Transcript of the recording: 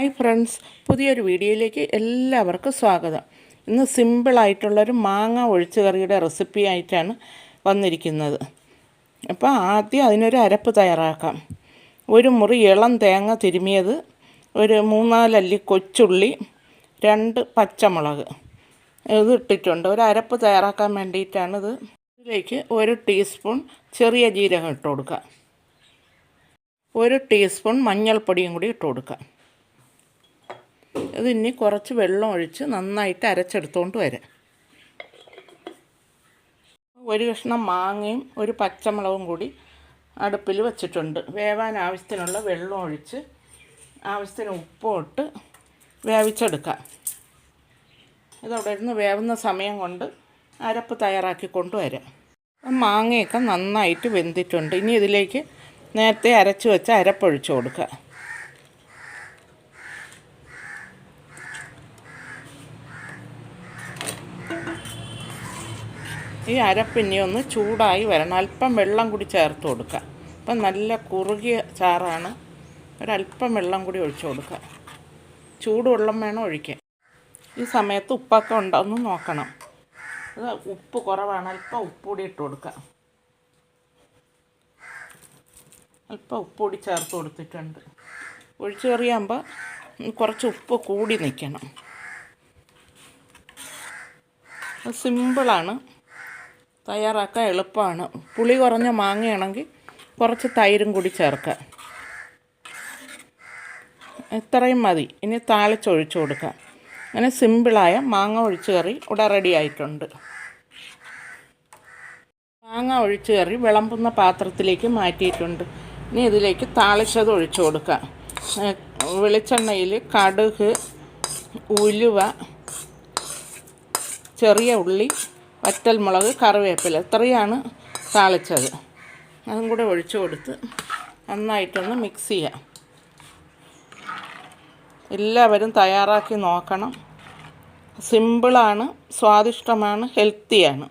Hi friends, പുതിയൊരു വീഡിയോയിലേക്ക് എല്ലാവർക്കും സ്വാഗതം. ഇന്ന് സിമ്പിളായിട്ടുള്ളൊരു മാങ്ങ ഒഴിച്ച് കറിയുടെ റെസിപ്പി ആയിട്ടാണ് വന്നിരിക്കുന്നത്. അപ്പോൾ ആദ്യം അതിനൊരു അരപ്പ് തയ്യാറാക്കാം. ഒരു മുറി ഇളം തേങ്ങ തിരുമിയത്, ഒരു 3-4 അല്ലി കൊച്ചുള്ളി, 2 പച്ചമുളക് ഇത് ഇട്ടിട്ടുണ്ട്. ഒരു അരപ്പ് തയ്യാറാക്കാൻ വേണ്ടിയിട്ടാണിത്. ഇതിലേക്ക് 1 ടീസ്പൂൺ ചെറിയ ജീരകം ഇട്ട് കൊടുക്കുക. 1 ടീസ്പൂൺ മഞ്ഞൾപ്പൊടിയും കൂടി ഇട്ട് കൊടുക്കുക. ഇതിനി കുറച്ച് വെള്ളം ഒഴിച്ച് നന്നായിട്ട് അരച്ചെടുത്തുകൊണ്ട് വരാം. ഒരു കഷ്ണം മാങ്ങയും ഒരു പച്ചമുളകും കൂടി അടുപ്പിൽ വെച്ചിട്ടുണ്ട്. വേവാൻ ആവശ്യത്തിനുള്ള വെള്ളം ഒഴിച്ച് ആവശ്യത്തിന് ഉപ്പും ഇട്ട് വേവിച്ചെടുക്കാം. ഇതവിടെ ഇരുന്ന് വേവുന്ന സമയം കൊണ്ട് അരപ്പ് തയ്യാറാക്കി കൊണ്ടുവരാം. മാങ്ങയൊക്കെ നന്നായിട്ട് വെന്തിട്ടുണ്ട്. ഇനി ഇതിലേക്ക് നേരത്തെ അരച്ച് വെച്ച അരപ്പൊഴിച്ച് കൊടുക്കുക. ഈ അരപ്പിനി ഒന്ന് ചൂടായി വരണം. അല്പം വെള്ളം കൂടി ചേർത്ത് കൊടുക്കുക. അപ്പം നല്ല കുറുകിയ ചാറാണ്. ഒരല്പം വെള്ളം കൂടി ഒഴിച്ച് കൊടുക്കുക. ചൂടുവെള്ളം വേണം ഒഴിക്കാൻ. ഈ സമയത്ത് ഉപ്പൊക്കെ ഉണ്ടോ എന്ന് നോക്കണം. അത് ഉപ്പ് കുറവാണ്, അല്പം ഉപ്പ് കൂടി ഇട്ട് കൊടുക്കുക. അല്പം ഉപ്പ് കൂടി ചേർത്ത് കൊടുത്തിട്ടുണ്ട്. ഒഴിച്ച് കറിയാകുമ്പോൾ കുറച്ച് ഉപ്പ് കൂടി നിൽക്കണം. സിമ്പിളാണ്, തയ്യാറാക്കാൻ എളുപ്പമാണ്. പുളി കുറഞ്ഞ മാങ്ങയാണെങ്കിൽ കുറച്ച് തൈരും കൂടി ചേർക്കുക. ഇത്രയും മതി. ഇനി താളിച്ചൊഴിച്ച് കൊടുക്കുക. അങ്ങനെ സിമ്പിളായ മാങ്ങ ഒഴിച്ച് കറി ഇവിടെ റെഡി ആയിട്ടുണ്ട്. മാങ്ങ ഒഴിച്ച് കറി വിളമ്പുന്ന പാത്രത്തിലേക്ക് മാറ്റിയിട്ടുണ്ട്. ഇനി ഇതിലേക്ക് താളിച്ചത് ഒഴിച്ച് കൊടുക്കുക. വെളിച്ചെണ്ണയിൽ കടുക്, ഉലുവ, ചെറിയ ഉള്ളി, വറ്റൽമുളക്, കറിവേപ്പില ഇത്രയാണ് താളിച്ചത്. അതും കൂടെ ഒഴിച്ച് കൊടുത്ത് നന്നായിട്ടൊന്ന് മിക്സ് ചെയ്യാം. എല്ലാവരും തയ്യാറാക്കി നോക്കണം. സിമ്പിളാണ്, സ്വാദിഷ്ടമാണ്, ഹെൽത്തിയാണ്.